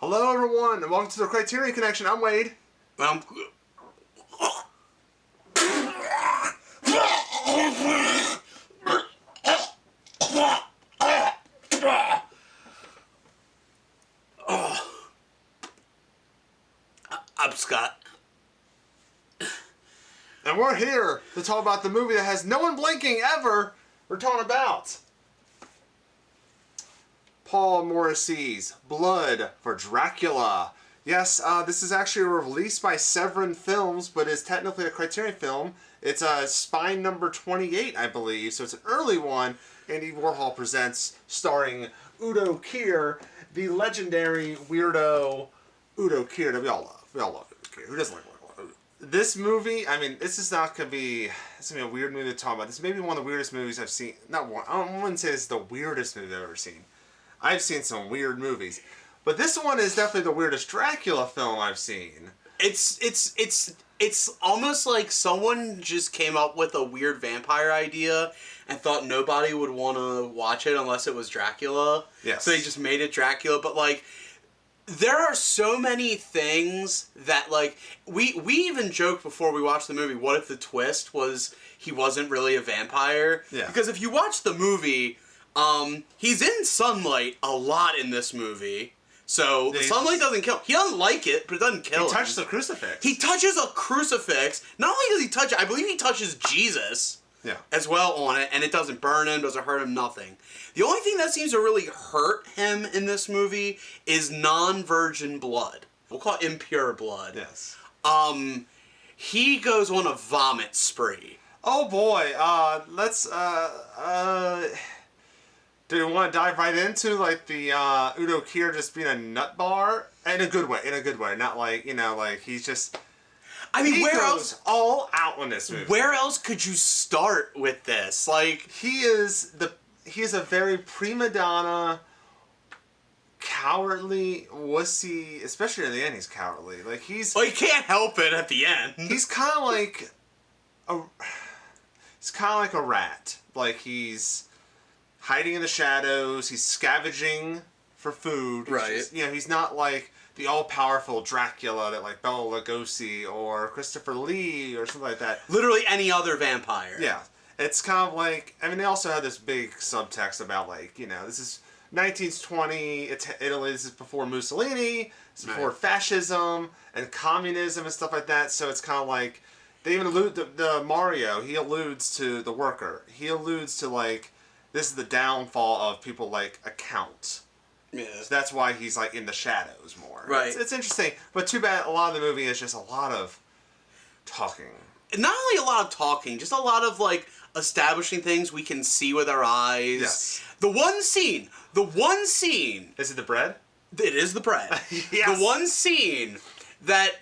Hello, everyone, and welcome to the Criterion Connection. I'm Wade. I'm Scott. And we're here to talk about the movie that has no one blinking ever. We're talking about Paul Morrissey's Blood for Dracula. Yes, this is actually released by Severin Films, but is technically a Criterion film. It's Spine number 28, I believe, so it's an early one. Andy Warhol presents, starring Udo Kier, the legendary weirdo Udo Kier that we all love. We all love Udo Kier. Who doesn't like Udo? This movie, I mean, this is not going to be... It's going to be a weird movie to talk about. This may be one of the weirdest movies I've seen. Not one. I wouldn't say this is the weirdest movie I've ever seen. I've seen some weird movies. But this one is definitely the weirdest Dracula film I've seen. It's almost like someone just came up with a weird vampire idea and thought nobody would want to watch it unless it was Dracula. Yes. So they just made it Dracula, but like... There are so many things that, like, we even joked before we watched the movie, what if the twist was he wasn't really a vampire? Yeah. Because if you watch the movie, he's in sunlight a lot in this movie. So the sunlight doesn't kill him. He doesn't like it, but it doesn't kill him. He touches a crucifix. He touches a crucifix. Not only does he touch it, I believe he touches Jesus. Yeah. As well on it, and it doesn't burn him, doesn't hurt him, nothing. The only thing that seems to really hurt him in this movie is non-virgin blood. We'll call it impure blood. Yes. He goes on a vomit spree. Oh boy, do you want to dive right into, like, the, Udo Kier just being a nut bar? In a good way, not like, like, he's just... I mean, where else? All out in this movie. Where else could you start with this? Like, he is a very prima donna, cowardly, wussy. Especially in the end, he's cowardly. Like he's. Well, he can't help it at the end. He's kind of like a rat. Like he's hiding in the shadows. He's scavenging for food. Right. He's not like the all-powerful Dracula that like Bela Lugosi or Christopher Lee or something like that. Literally any other vampire. Yeah. It's kind of like, I mean, they also have this big subtext about like, this is 1920, it's Italy, this is before Mussolini, it's before fascism and communism and stuff like that, so it's kind of like, they even allude, the Mario, he alludes to the worker. He alludes to like, this is the downfall of people like account. Yeah. So that's why he's like in the shadows more. Right. It's interesting, but too bad a lot of the movie is just a lot of talking. Not only a lot of talking, just a lot of like establishing things we can see with our eyes. Yes. The one scene. Is it the bread? It is the bread. Yes. The one scene that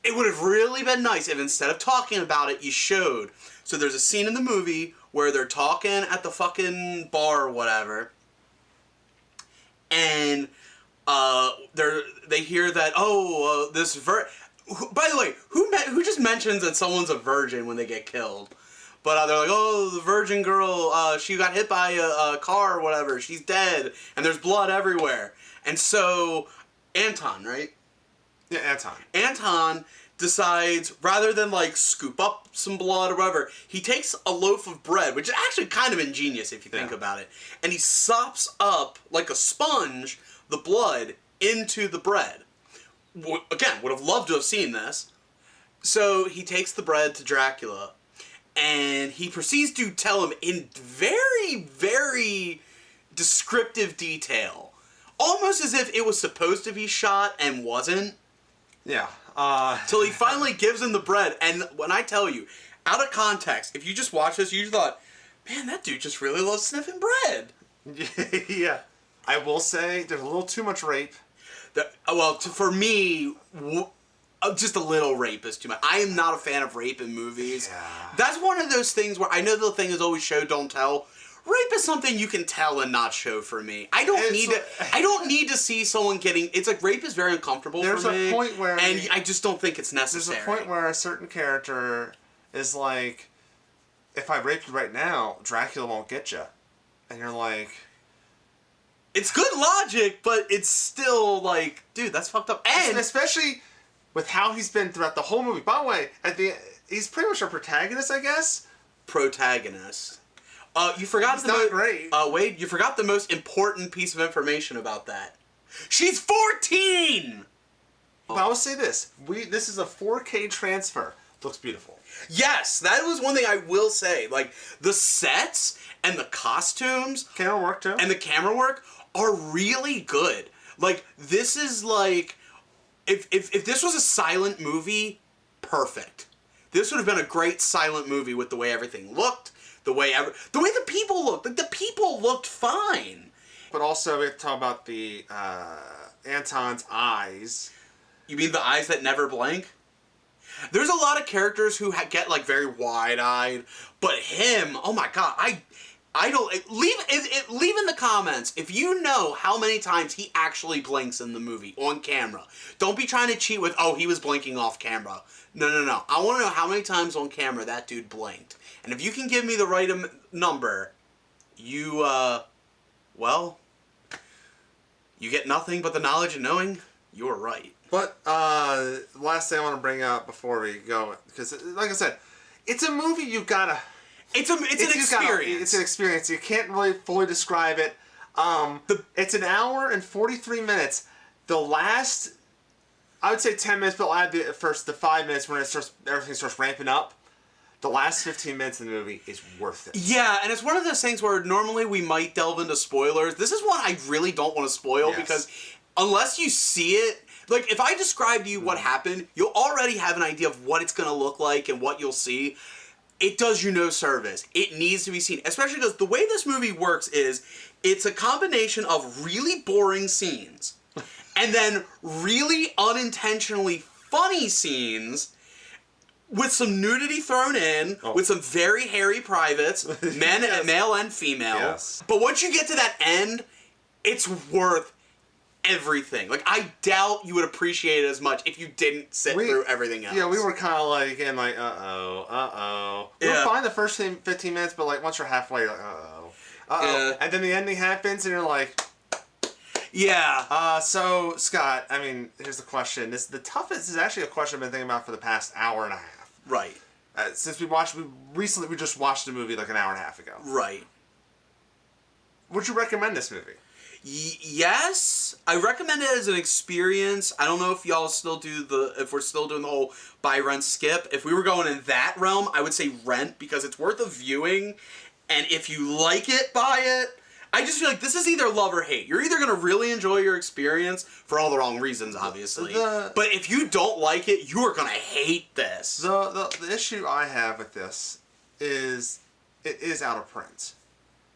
it would have really been nice if instead of talking about it, you showed. So there's a scene in the movie where they're talking at the fucking bar or whatever. And they hear that, by the way, who just mentions that someone's a virgin when they get killed? But they're like, oh, the virgin girl, she got hit by a car or whatever, she's dead, and there's blood everywhere. And so, Anton, right? Yeah, Anton. Anton decides, rather than like scoop up some blood or whatever, he takes a loaf of bread, which is actually kind of ingenious if you think about it, and he sops up, like a sponge, the blood into the bread. Again, would have loved to have seen this. So he takes the bread to Dracula, and he proceeds to tell him in very, very descriptive detail, almost as if it was supposed to be shot and wasn't. Yeah. Till he finally gives him the bread, and when I tell you, out of context, if you just watch this, you thought, man, that dude just really loves sniffing bread. Yeah. I will say, there's a little too much rape. For me, just a little rape is too much. I am not a fan of rape in movies. Yeah. That's one of those things where I know the thing is always show, don't tell. Rape is something you can tell and not show for me. I don't need to see someone getting... It's like rape is very uncomfortable for me. There's a point where... And I just don't think it's necessary. There's a point where a certain character is like, if I rape you right now, Dracula won't get you. And you're like... It's good logic, but it's still like, dude, that's fucked up. And especially with how he's been throughout the whole movie. By the way, he's pretty much our protagonist, I guess. Protagonist. You forgot great. Wade, you forgot the most important piece of information about that. She's 14. But I will say this: this is a 4K transfer. Looks beautiful. Yes, that was one thing I will say. Like the sets and the costumes, Camera work too, and the camera work are really good. Like this is like, if this was a silent movie, perfect. This would have been a great silent movie with the way everything looked, the way the people looked. Like the people looked fine. But also we have to talk about the Anton's eyes. You mean the eyes that never blink? There's a lot of characters who get like very wide-eyed, but him, oh my god, I don't leave in the comments if you know how many times he actually blinks in the movie on camera. Don't be trying to cheat with he was blinking off camera. No. I want to know how many times on camera that dude blinked. And if you can give me the right number, you you get nothing but the knowledge of knowing you're right. But last thing I want to bring up before we go, because like I said, it's a movie you gotta. It's an experience. It's an experience. You can't really fully describe it. It's an hour and 43 minutes. The last, I would say 10 minutes, but I'll add the 5 minutes when everything starts ramping up. The last 15 minutes of the movie is worth it. Yeah, and it's one of those things where normally we might delve into spoilers. This is one I really don't want to spoil because unless you see it. Like, if I describe to you what happened, you'll already have an idea of what it's going to look like and what you'll see. It does you no service. It needs to be seen. Especially because the way this movie works is, it's a combination of really boring scenes and then really unintentionally funny scenes with some nudity thrown in, with some very hairy privates, male and female. Yes. But once you get to that end, it's worth everything. Like, I doubt you would appreciate it as much if you didn't sit through everything else. Yeah, we were kind of like, again, like, uh-oh. We were fine the first 15 minutes, but like once you're halfway, you're like, uh-oh. Yeah. And then the ending happens, and you're like... Yeah. So, Scott, I mean, here's the question. This is actually a question I've been thinking about for the past hour and a half. Right. Since we just watched the movie like an hour and a half ago. Right. Would you recommend this movie? Yes, I recommend it as an experience. I don't know if y'all still if we're still doing the whole buy, rent, skip. If we were going in that realm, I would say rent because it's worth a viewing. And if you like it, buy it. I just feel like this is either love or hate. You're either going to really enjoy your experience for all the wrong reasons, obviously. But if you don't like it, you are going to hate this. The issue I have with this is it is out of print.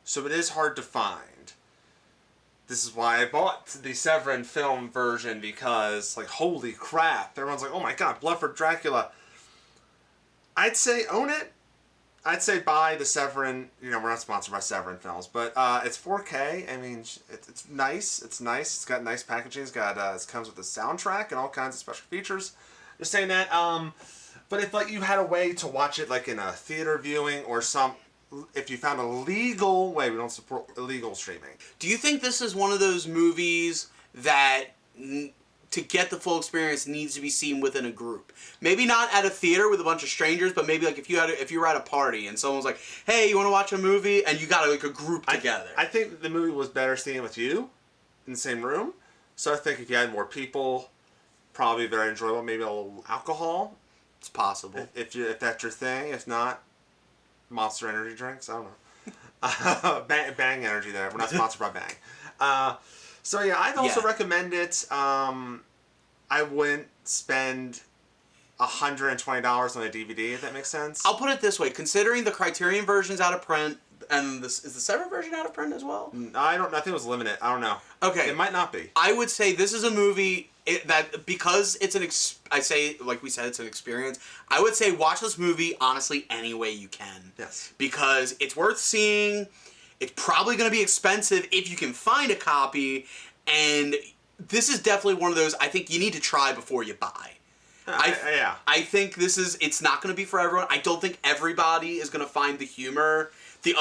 So it is hard to find. This is why I bought the Severin film version because, like, holy crap. Everyone's like, oh my god, Blood for Dracula. I'd say own it. I'd say buy the Severin. You know, we're not sponsored by Severin Films, but it's 4K. I mean, it's nice. It's nice. It's got nice packaging. It comes with a soundtrack and all kinds of special features. Just saying that. But if, like, you had a way to watch it, like, in a theater viewing or if you found a legal way, we don't support illegal streaming. Do you think this is one of those movies that, to get the full experience, needs to be seen within a group? Maybe not at a theater with a bunch of strangers, but maybe like if you were at a party and someone was like, "Hey, you want to watch a movie?" and you got like a group together. I think the movie was better seeing with you in the same room. So I think if you had more people, probably very enjoyable. Maybe a little alcohol. It's possible. If that's your thing. If not, Monster Energy drinks. I don't know. Bang Energy there. We're not sponsored by Bang. So yeah, I'd also recommend it. I wouldn't spend $120 on a DVD, if that makes sense. I'll put it this way. Considering the Criterion version's out of print, and is the Severin version out of print as well? I think it was limited. I don't know. Okay. It might not be. I would say this is a movie that, because it's like we said, it's an experience. I would say watch this movie, honestly, any way you can. Yes. Because it's worth seeing. It's probably going to be expensive if you can find a copy. And this is definitely one of those, I think you need to try before you buy. Yeah. I think it's not going to be for everyone. I don't think everybody is going to find the humor, the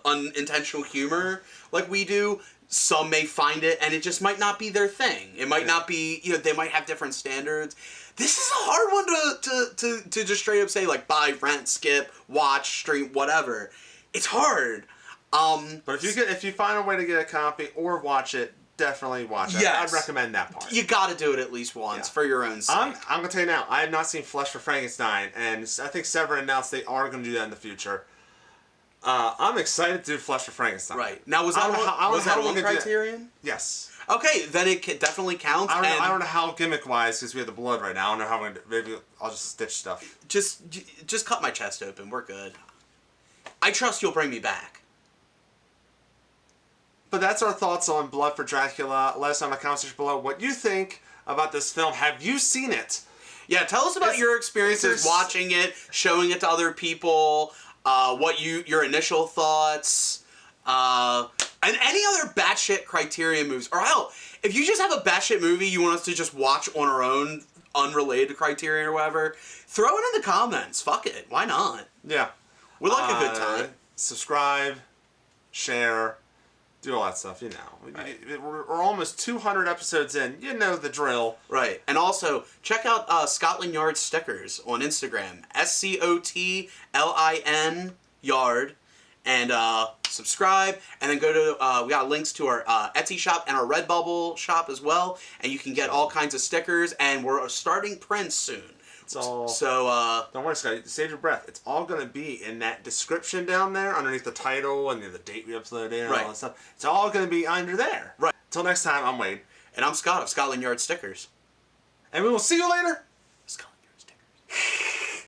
unintentional humor like we do. some may find it and it just might not be their thing. It might not be, they might have different standards. This is a hard one to just straight up say, like, buy, rent, skip, watch, stream, whatever. It's hard. But if you find a way to get a copy or watch it, definitely watch it. Yes. I'd recommend that part. You got to do it at least once for your own sake. I'm going to tell you now, I have not seen Flesh for Frankenstein, and I think Severin announced they are going to do that in the future. I'm excited to do Flesh for Frankenstein. Right. Now, was that on Criterion? Yes. Okay, then it definitely counts. I don't know how gimmick-wise, because we have the blood right now. I don't know how I'm going to... Maybe I'll just stitch stuff. Just cut my chest open. We're good. I trust you'll bring me back. But that's our thoughts on Blood for Dracula. Let us know in the comment section below what you think about this film. Have you seen it? Yeah, tell us about your experiences watching it, showing it to other people, your initial thoughts, and any other batshit Criterion movies. Or hell, if you just have a batshit movie you want us to just watch on our own, unrelated to Criterion or whatever, throw it in the comments. Fuck it. Why not? Yeah. We like a good time. Subscribe, share, do all that stuff, Right. We're almost 200 episodes in. You know the drill. Right. And also, check out Scotland Yard stickers on Instagram. SCOTLIN Yard. And subscribe. And then go to, we got links to our Etsy shop and our Redbubble shop as well. And you can get all kinds of stickers. And we're starting prints soon. So don't worry, Scott. Save your breath. It's all going to be in that description down there, underneath the title and the date we uploaded and all that stuff. It's all going to be under there. Right. Until next time, I'm Wade. And I'm Scott of Scotland Yard Stickers. And we will see you later.